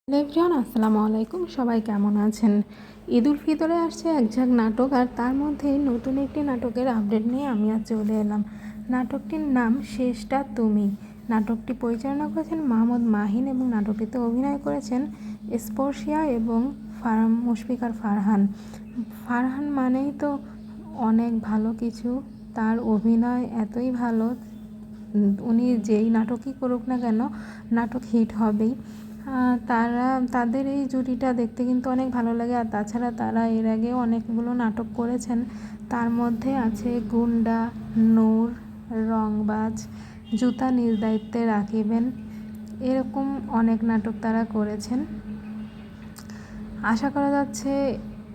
Hello everyone, আসসালামু আলাইকুম। সবাই কেমন আছেন? ঈদুল ফিতরে আসছে এক ঝাঁক নাটক, আর তার মধ্যেই নতুন একটি নাটকের আপডেট নিয়ে আমি আজ চলে এলাম। নাটকটির নাম শেষটা তুমি। নাটকটি পরিচালনা করেছেন মাহমুদ মাহিন এবং নাটকটিতে অভিনয় করেছেন স্পর্শিয়া এবং মুশফিকার ফারহান। ফারহান মানেই তো অনেক ভালো কিছু, তার অভিনয় এতই ভালো, উনি যেই নাটকই করুক না কেন নাটক হিট হবেই। তাদের এই জুটিটা দেখতে কিন্তু অনেক ভালো লাগে। আর তাছাড়া তারা এর আগেও অনেকগুলো নাটক করেছেন, তার মধ্যে আছে গুন্ডা, নূর, রংবাজ, জুতা নিজ দায়িত্বে রাখিবেন, এরকম অনেক নাটক তারা করেছেন। আশা করা যাচ্ছে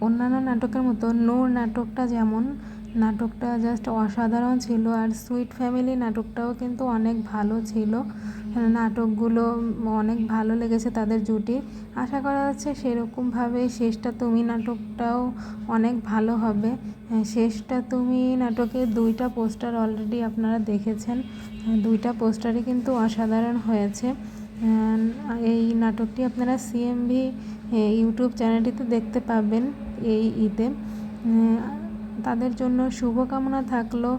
অন্যান্য নাটকের মতো নূর নাটকটা যেমন, নাটকটা জাস্ট অসাধারণ ছিল, আর সুইট ফ্যামিলি নাটকটাও কিন্তু অনেক ভালো ছিল। নাটকগুলো অনেক ভালো লেগেছে তাদের জুটি। আশা করা যাচ্ছে সেরকমভাবে শেষটা তুমি নাটকটাও অনেক ভালো হবে। শেষটা তুমি নাটকের 2টা পোস্টার অলরেডি আপনারা দেখেছেন, 2টা পোস্টারই কিন্তু অসাধারণ হয়েছে। এই নাটকটি আপনারা সিএমভি ইউটিউব চ্যানেলটিতে দেখতে পাবেন এই ঈদে। তাদের জন্য শুভকামনা থাকলো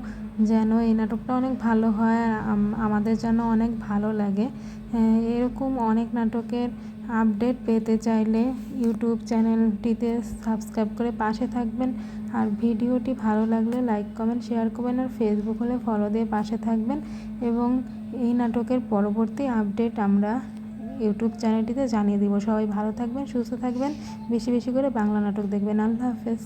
যেন এই নাটকটা অনেক ভালো হয়, আর আমাদের যেন অনেক ভালো লাগে। এরকম অনেক নাটকের আপডেট পেতে চাইলে ইউটিউব চ্যানেলটিতে সাবস্ক্রাইব করে পাশে থাকবেন। আর ভিডিওটি ভালো লাগলে লাইক কমেন্ট শেয়ার করবেন, আর ফেসবুক হলে ফলো দিয়ে পাশে থাকবেন। এবং এই নাটকের পরবর্তী আপডেট আমরা ইউটিউব চ্যানেলটিতে জানিয়ে দিব। সবাই ভালো থাকবেন, সুস্থ থাকবেন, বেশি বেশি করে বাংলা নাটক দেখবেন। আল্লাহ হাফেজ।